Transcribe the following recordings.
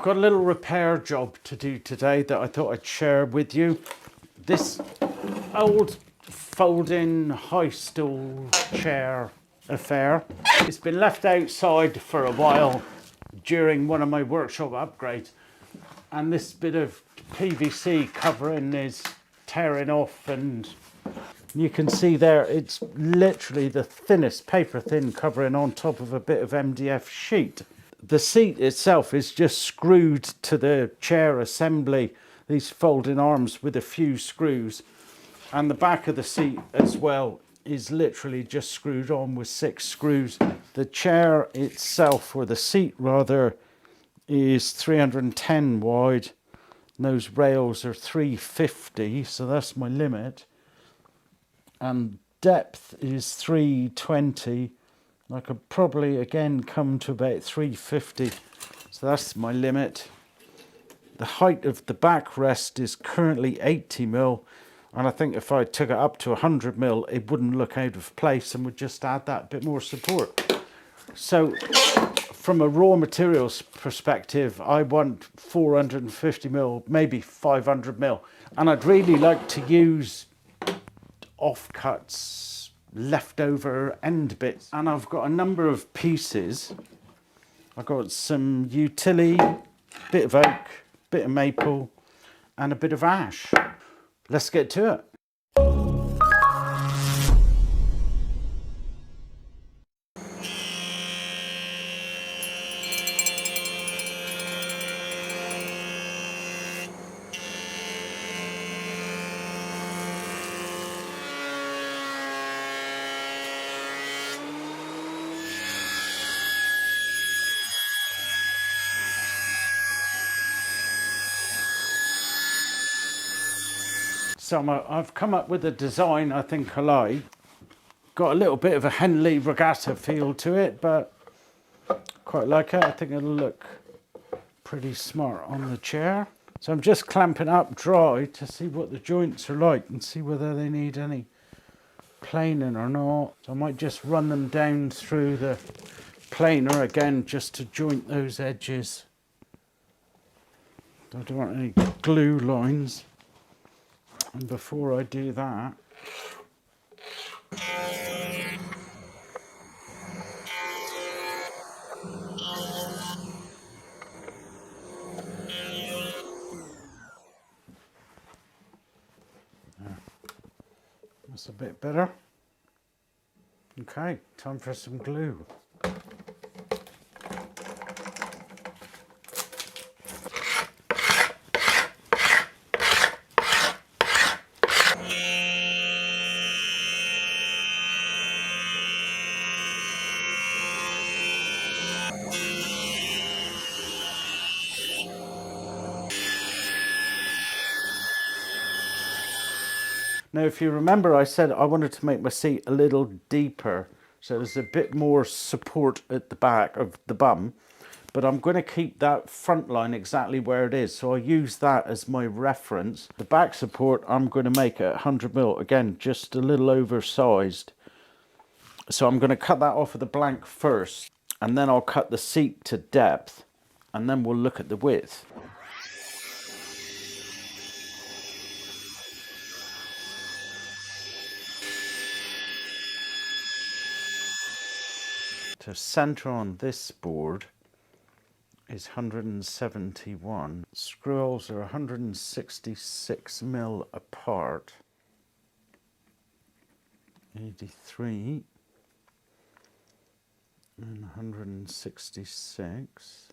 I've got a little repair job to do today that I thought I'd share with you. This old folding high stool chair affair. It's been left outside for a while during one of my workshop upgrades, and this bit of PVC covering is tearing off, and you can see there it's literally the thinnest paper thin covering on top of a bit of MDF sheet. The seat itself is just screwed to the chair assembly, these folding arms with a few screws, and the back of the seat as well is literally just screwed on with 6 screws. The chair itself, or the seat rather, is 310 wide. And those rails are 350, so that's my limit. And depth is 320. I could probably again come to about 350, so that's my limit. The height of the backrest is currently 80 mil, and I think if I took it up to 100 mil, it wouldn't look out of place and would just add that bit more support. So from a raw materials perspective, I want 450 mil, maybe 500 mil, and I'd really like to use offcuts, leftover end bits, and I've got a number of pieces. I've got some utility, bit of oak, bit of maple, and a bit of ash. Let's get to it. So I've come up with a design I think I like. Got a little bit of a Henley Regatta feel to it, but quite like it. I think it'll look pretty smart on the chair. So I'm just clamping up dry to see what the joints are like and see whether they need any planing or not. So I might just run them down through the planer again just to joint those edges. I don't want any glue lines. And before I do that, that's a bit better. Okay, time for some glue. Now, if you remember, I said I wanted to make my seat a little deeper, so there's a bit more support at the back of the bum, but I'm going to keep that front line exactly where it is, so I'll use that as my reference. The back support I'm going to make at 100 mil, again, just a little oversized. So I'm going to cut that off of the blank first, and then I'll cut the seat to depth, and then we'll look at the width. To center on this board is 171. Screw holes are 166 mil apart. 83 and 166.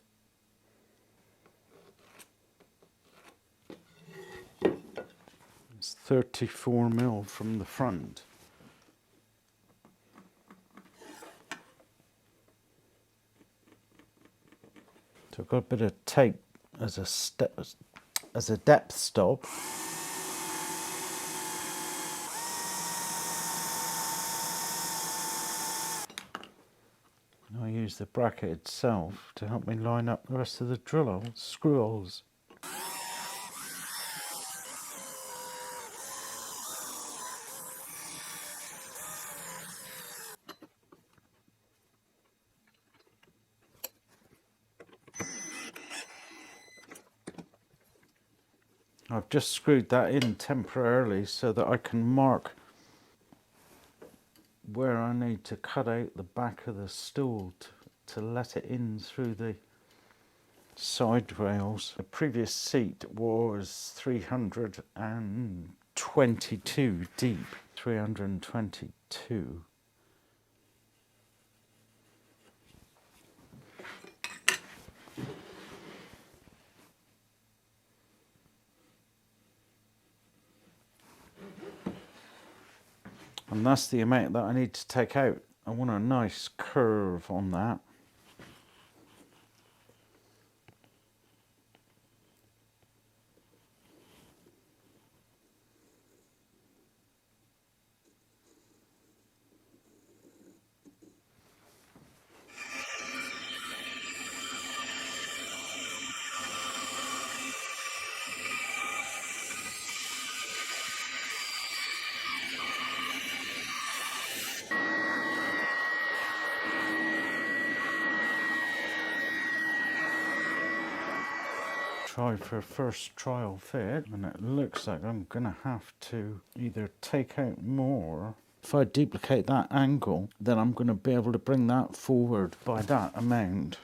It's 34 mil from the front. So I've got a bit of tape as a depth stop. And I use the bracket itself to help me line up the rest of the drill holes, screw holes. I've just screwed that in temporarily so that I can mark where I need to cut out the back of the stool to let it in through the side rails. The previous seat was 322 deep. 322. And that's the amount that I need to take out. I want a nice curve on that. Try for first trial fit, and it looks like I'm gonna have to either take out more. If I duplicate that angle, then I'm gonna be able to bring that forward by that amount.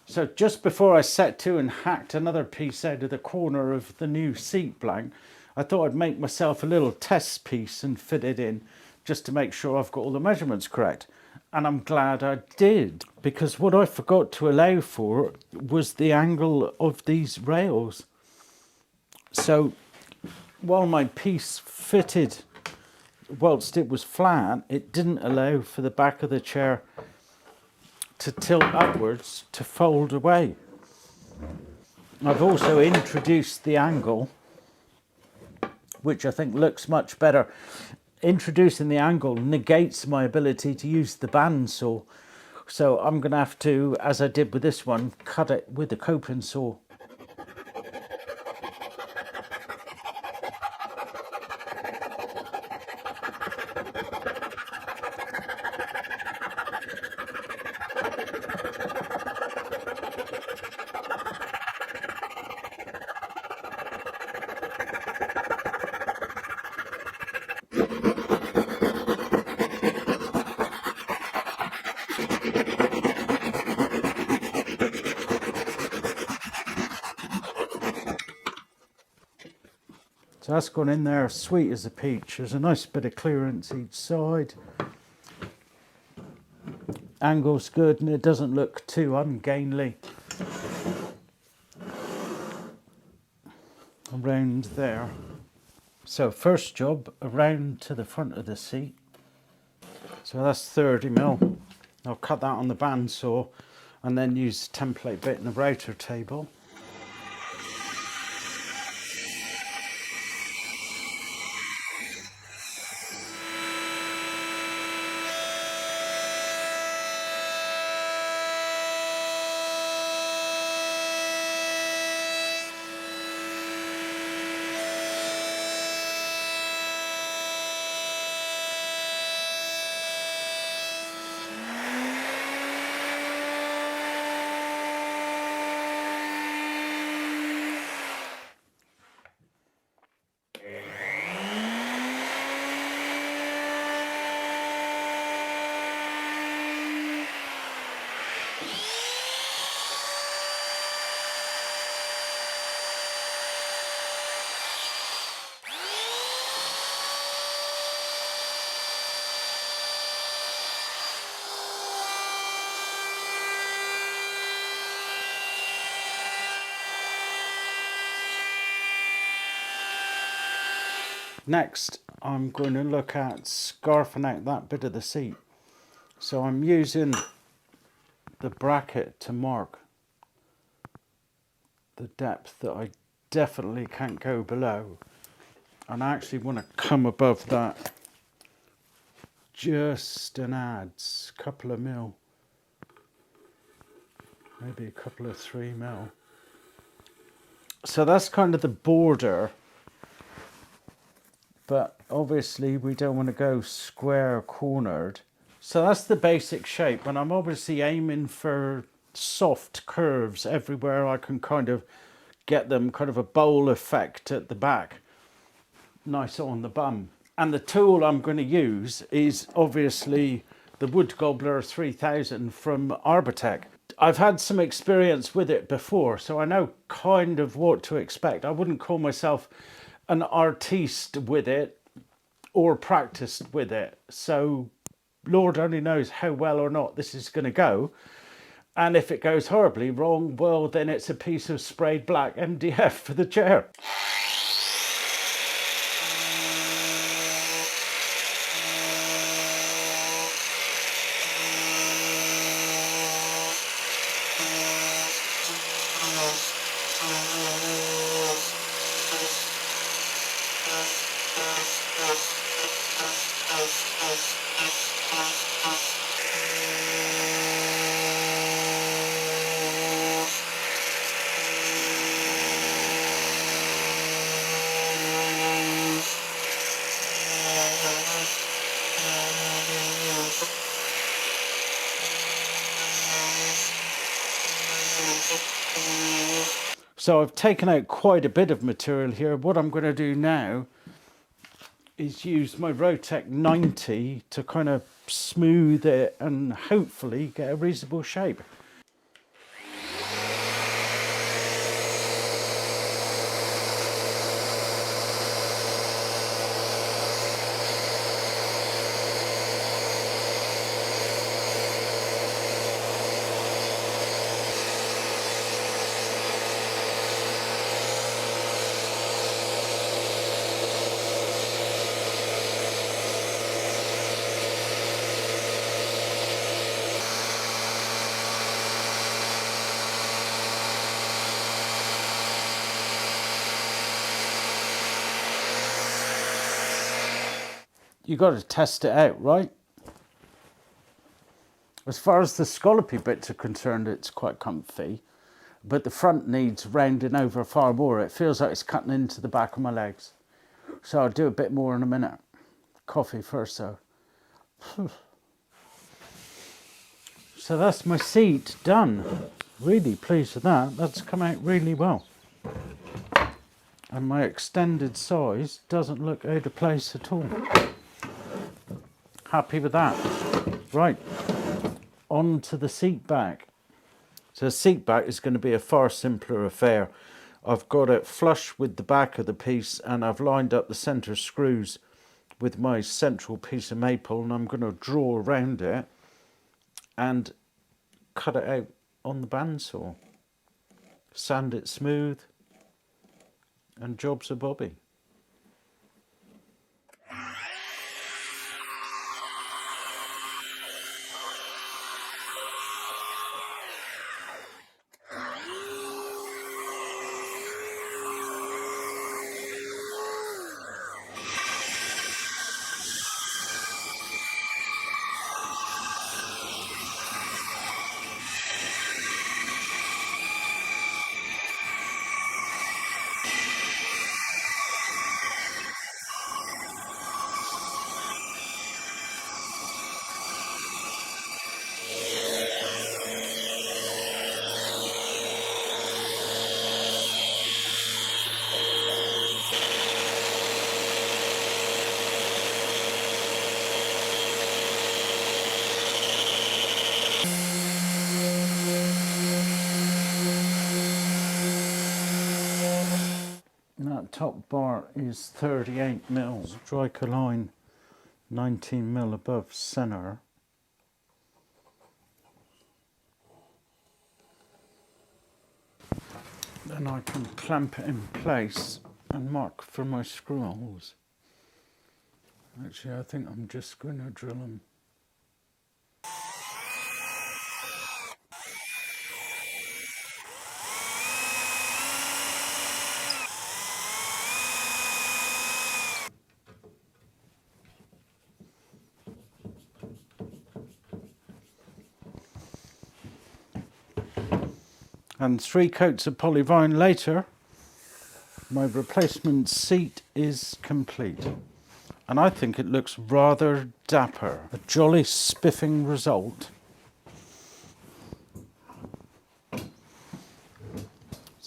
So just before I set to and hacked another piece out of the corner of the new seat blank, I thought I'd make myself a little test piece and fit it in just to make sure I've got all the measurements correct. And I'm glad I did, because what I forgot to allow for was the angle of these rails. So while my piece fitted, whilst it was flat, it didn't allow for the back of the chair to tilt upwards to fold away. I've also introduced the angle, which I think looks much better. Introducing the angle negates my ability to use the bandsaw. So I'm going to have to, as I did with this one, cut it with the coping saw. So that's gone in there sweet as a peach. There's a nice bit of clearance each side. Angle's good and it doesn't look too ungainly. Around there. So first job, around to the front of the seat. So that's 30mm. I'll cut that on the bandsaw and then use the template bit in the router table. Next, I'm going to look at scarfing out that bit of the seat. So I'm using the bracket to mark the depth that I definitely can't go below. And I actually want to come above that just an adds, couple of mil, maybe a couple of 3mm. So that's kind of the border. But obviously we don't want to go square cornered. So that's the basic shape, and I'm obviously aiming for soft curves everywhere I can kind of get them kind of a bowl effect at the back, nice on the bum. And the tool I'm going to use is obviously the Wood Gobbler 3000 from Arbortech. I've had some experience with it before, so I know kind of what to expect. I wouldn't call myself an artiste with it or practiced with it, so Lord only knows how well or not this is going to go. And if it goes horribly wrong, well, then it's a piece of sprayed black MDF for the chair. So I've taken out quite a bit of material here. What I'm going to do now is use my Rotec 90 to kind of smooth it and hopefully get a reasonable shape. You got to test it out, right? As far as the scallopy bits are concerned, it's quite comfy, but the front needs rounding over far more. It feels like it's cutting into the back of my legs. So I'll do a bit more in a minute. Coffee first though. So that's my seat done. Really pleased with that. That's come out really well. And my extended size doesn't look out of place at all. Happy with that. Right, on to the seat back. So the seat back is going to be a far simpler affair. I've got it flush with the back of the piece and I've lined up the centre screws with my central piece of maple, and I'm going to draw around it and cut it out on the bandsaw. Sand it smooth and job's a bobby. That top bar is 38 mils. Strike a line 19 mil above centre. Then I can clamp it in place and mark for my screw holes. Actually, I think I'm just going to drill them. And 3 coats of polyvinyl later, my replacement seat is complete. And I think it looks rather dapper. A jolly spiffing result.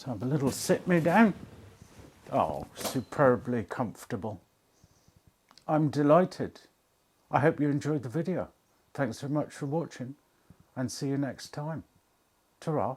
Let's have a little sit me down. Oh, superbly comfortable. I'm delighted. I hope you enjoyed the video. Thanks so much for watching and see you next time. Ta-ra.